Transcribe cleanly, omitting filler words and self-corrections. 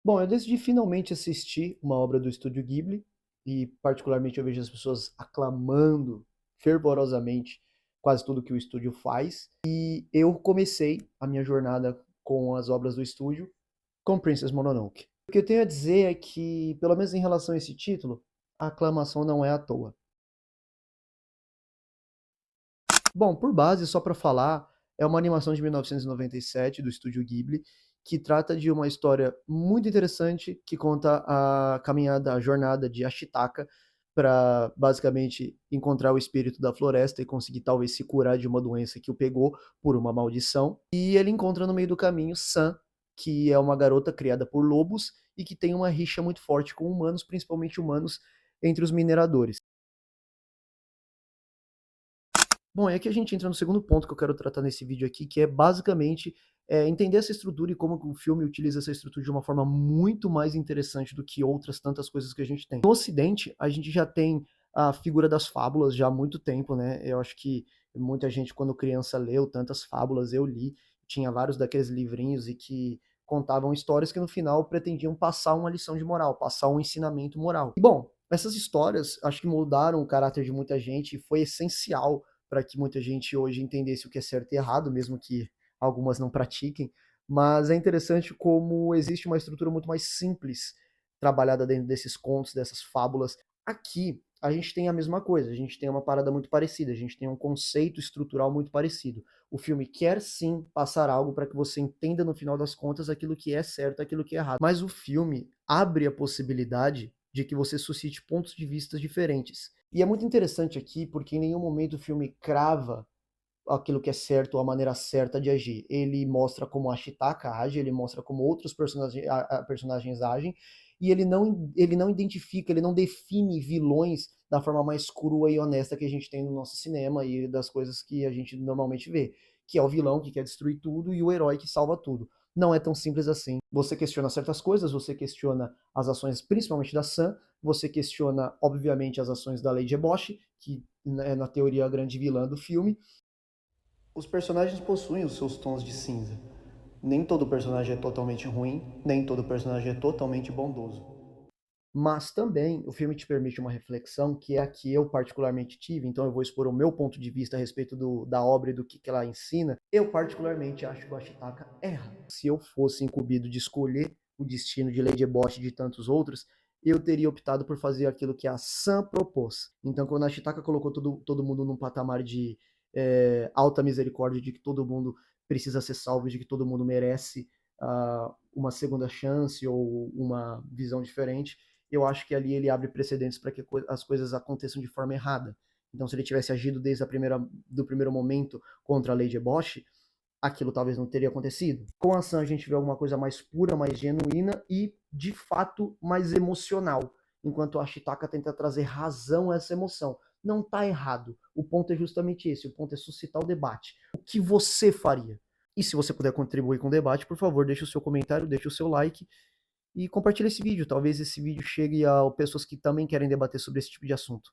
Bom, eu decidi finalmente assistir uma obra do Estúdio Ghibli e particularmente eu vejo as pessoas aclamando fervorosamente quase tudo que o estúdio faz. E eu comecei a minha jornada com as obras do estúdio com Princess Mononoke. O que eu tenho a dizer é que, pelo menos em relação a esse título, a aclamação não é à toa. Bom, por base, só para falar, é uma animação de 1997 do estúdio Ghibli, que trata de uma história muito interessante que conta a caminhada, a jornada de Ashitaka para basicamente encontrar o espírito da floresta e conseguir talvez se curar de uma doença que o pegou por uma maldição. E ele encontra no meio do caminho San, que é uma garota criada por lobos e que tem uma rixa muito forte com humanos, principalmente humanos entre os mineradores. Bom, é que a gente entra no segundo ponto que eu quero tratar nesse vídeo aqui, que é basicamente entender essa estrutura e como que o filme utiliza essa estrutura de uma forma muito mais interessante do que outras tantas coisas que a gente tem. No Ocidente, a gente já tem a figura das fábulas já há muito tempo, né? Eu acho que muita gente, quando criança, leu tantas fábulas, eu li, tinha vários daqueles livrinhos e que contavam histórias que no final pretendiam passar uma lição de moral, passar um ensinamento moral. E bom, essas histórias acho que moldaram o caráter de muita gente e foi essencial para que muita gente hoje entendesse o que é certo e errado, mesmo que algumas não pratiquem. Mas é interessante como existe uma estrutura muito mais simples trabalhada dentro desses contos, dessas fábulas. Aqui a gente tem a mesma coisa, a gente tem uma parada muito parecida, a gente tem um conceito estrutural muito parecido. O filme quer sim passar algo para que você entenda no final das contas aquilo que é certo, aquilo que é errado. Mas o filme abre a possibilidade de que você suscite pontos de vista diferentes. E é muito interessante aqui porque em nenhum momento o filme crava aquilo que é certo ou a maneira certa de agir. Ele mostra como a Chitaka age, ele mostra como outros personagens agem, e ele não identifica, ele não define vilões da forma mais crua e honesta que a gente tem no nosso cinema e das coisas que a gente normalmente vê, que é o vilão que quer destruir tudo e o herói que salva tudo. Não é tão simples assim. Você questiona certas coisas, você questiona as ações principalmente da Sam, você questiona, obviamente, as ações da Lady Eboshi, que é, na teoria, a grande vilã do filme, os personagens possuem os seus tons de cinza. Nem todo personagem é totalmente ruim, nem todo personagem é totalmente bondoso. Mas também o filme te permite uma reflexão que é a que eu particularmente tive, então eu vou expor o meu ponto de vista a respeito da obra e do que ela ensina. Eu particularmente acho que o Ashitaka erra. Se eu fosse incumbido de escolher o destino de Lady Ebosh e de tantos outros, eu teria optado por fazer aquilo que a Sam propôs. Então quando a Ashitaka colocou todo mundo num patamar de alta misericórdia, de que todo mundo precisa ser salvo, de que todo mundo merece uma segunda chance ou uma visão diferente, eu acho que ali ele abre precedentes para que as coisas aconteçam de forma errada. Então, se ele tivesse agido desde do primeiro momento contra a Lady Ebosh, aquilo talvez não teria acontecido. Com a Sam, a gente vê alguma coisa mais pura, mais genuína e, de fato, mais emocional. Enquanto a Ashitaka tenta trazer razão a essa emoção. Não está errado. O ponto é justamente esse. O ponto é suscitar o debate. O que você faria? E se você puder contribuir com o debate, por favor, deixe o seu comentário, deixe o seu like e compartilhe esse vídeo. Talvez esse vídeo chegue a pessoas que também querem debater sobre esse tipo de assunto.